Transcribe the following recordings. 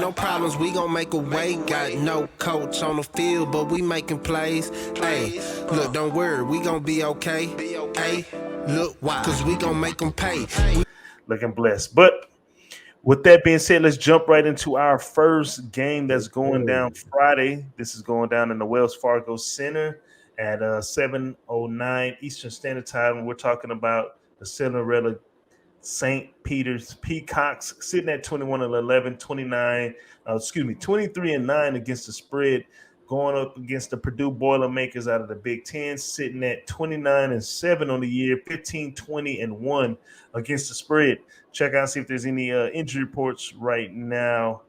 no problems, we gon' make a way. Got no coach on the field, but we making plays. Hey, look, don't worry, we gon' be okay. Hey, look, why? Cause we gon' make them pay. Looking blessed. But with that being said, let's jump right into our first game that's going down Friday. This is going down in the Wells Fargo Center at 7:09 Eastern Standard Time. We're talking about the Cinderella St. Peter's Peacocks sitting at 21-11, 23-9 against the spread, going up against the Purdue Boilermakers out of the Big Ten, sitting at 29-7 on the year, 15-20-1 against the spread. Check out and see if there's any injury reports right now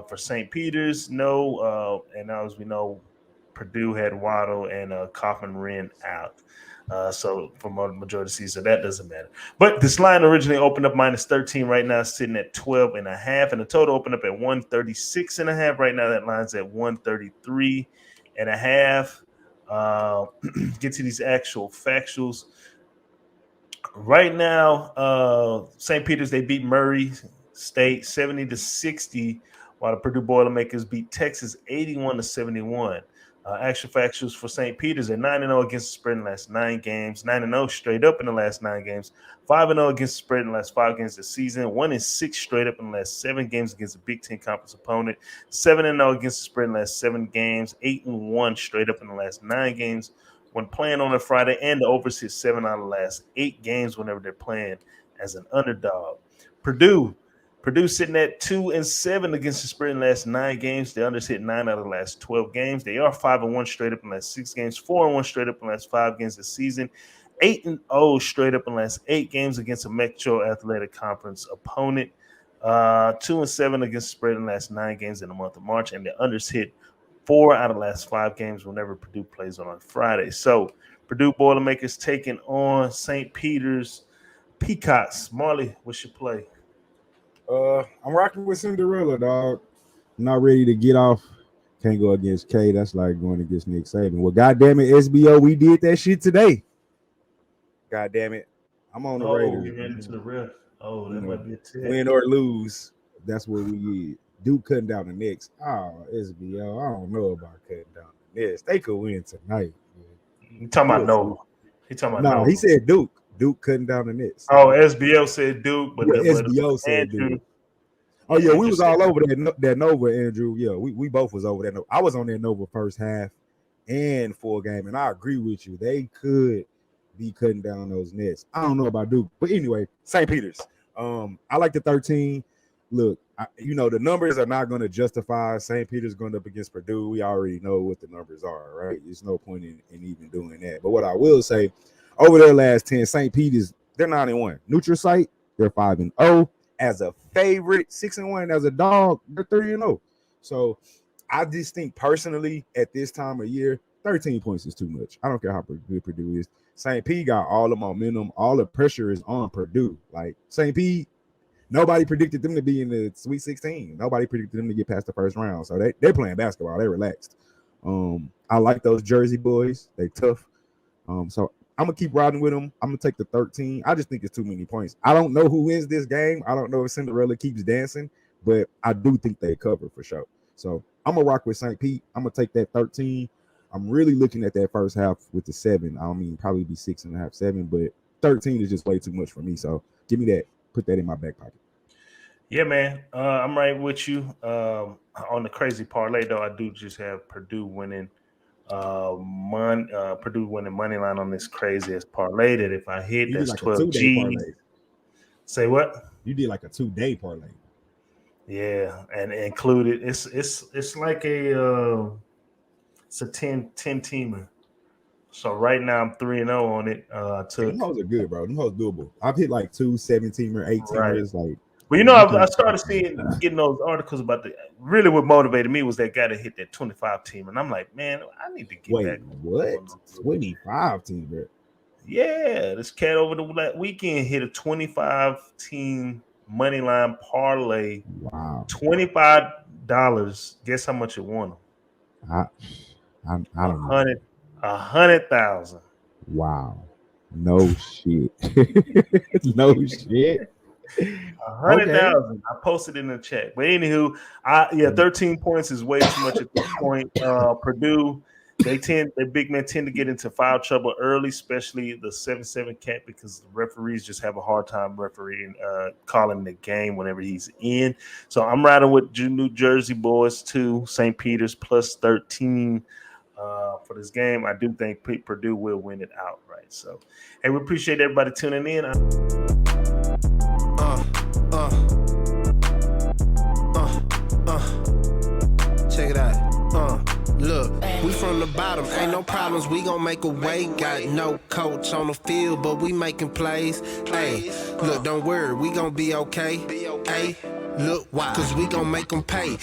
for St. Peter's. No, and as we know, Purdue had Waddle and Kaufman Wren out. So for the majority of the season, that doesn't matter. But this line originally opened up -13. Right now, sitting at 12.5, and the total opened up at 136.5. Right now, that line's at 133.5. Get to these actual factuals. Right now, St. Peter's, they beat Murray State 70-60, while the Purdue Boilermakers beat Texas 81-71. Actual factuals for St. Peter's at 9-0 against the spread in the last 9 games, 9-0 straight up in the last 9 games, 5-0 against the spread in the last 5 games this season, 1-6 straight up in the last 7 games against a Big Ten conference opponent, 7-0 against the spread in the last 7 games, 8-1 straight up in the last 9 games when playing on a Friday, and the overs hit 7 out of the last 8 games whenever they're playing as an underdog. Purdue sitting at 2-7 against the spread in the last 9 games. The unders hit 9 out of the last 12 games. They are 5-1 straight up in the last 6 games, 4-1 straight up in the last 5 games this season, 8-0 straight up in the last 8 games against a Metro Athletic Conference opponent, 2-7 against the spread in the last 9 games in the month of March, and the unders hit 4 out of the last 5 games whenever Purdue plays on Friday. So Purdue Boilermakers taking on St. Peter's Peacocks. Marley, what's your play? I'm rocking with Cinderella, dog. I'm not ready to get off. Can't go against K. That's like going against Nick Saban. Well, goddamn it, SBO, we did that shit today. God damn it. I'm on the Raiders. We ran into the ref. Oh, that might be a tip. Win or lose, that's what we get. Duke cutting down the Knicks. Oh, SBO, I don't know about cutting down the Knicks. They could win tonight. You talking about Nova? He talking about Nova. He said Duke. Duke cutting down the Knicks. Oh, SBO said Duke, but SBO said Andrew, Duke. Oh yeah, we was all over that Nova, Andrew. Yeah, we both was over that Nova. I was on that Nova first half and full game, and I agree with you. They could be cutting down those Nets. I don't know about Duke, but anyway, St. Peter's. I like the 13. Look, the numbers are not going to justify St. Peter's going up against Purdue. We already know what the numbers are, right? There's no point in even doing that. But what I will say, over their last 10, St. Peter's, they're 9-1. Neutral site, they're 5-0. As a favorite, 6-1. As a dog, they're 3-0. So I just think personally, at this time of year, 13 points is too much. I don't care how good Purdue is. St. P got all the momentum. All the pressure is on Purdue. Like St. P, nobody predicted them to be in the Sweet 16. Nobody predicted them to get past the first round. So they're playing basketball. They're relaxed. I like those Jersey boys. They tough. So I'm going to keep riding with them. I'm going to take the 13. I just think it's too many points. I don't know who wins this game. I don't know if Cinderella keeps dancing, but I do think they cover for sure. So I'm going to rock with St. Pete. I'm going to take that 13. I'm really looking at that first half with the 7. I mean, probably be 6.5, 7, but 13 is just way too much for me. So give me that. Put that in my back pocket. Yeah, man. I'm right with you. On the crazy parlay, though, I do just have Purdue winning. Purdue winning money line on this crazy ass parlay that if I hit, that's like 12 G. Say what? You did like a 2-day parlay. Yeah, and included it's like it's a 10 teamer. So right now I'm 3-0 on it. Them hoes are good, bro. Them hoes doable. I've hit like 2 7-teamer, 8-teamers, right. like. Well, I started getting those articles about really what motivated me was that guy that hit that 25 team. And I'm like, man, I need to get back. What? 25 team, bro? Yeah, this cat over the weekend hit a 25 team money line parlay. Wow. $25. Guess how much it won him? I don't know. 100,000. Wow. No shit. No shit. 100,000. I posted in the chat. But anywho, 13 points is way too much at this point. Purdue, the big men tend to get into foul trouble early, especially the 7-7 cat, because the referees just have a hard time calling the game whenever he's in. So I'm riding with New Jersey boys too. St. Peter's plus 13 for this game. I do think Purdue will win it outright. So, hey, we appreciate everybody tuning in. Check it out. Look, we from the bottom, ain't no problems, we gon' make a way. Got no coach on the field, but we making plays. Hey, look, don't worry, we gon' be okay. Hey, look, why? Cause we gon' make them pay.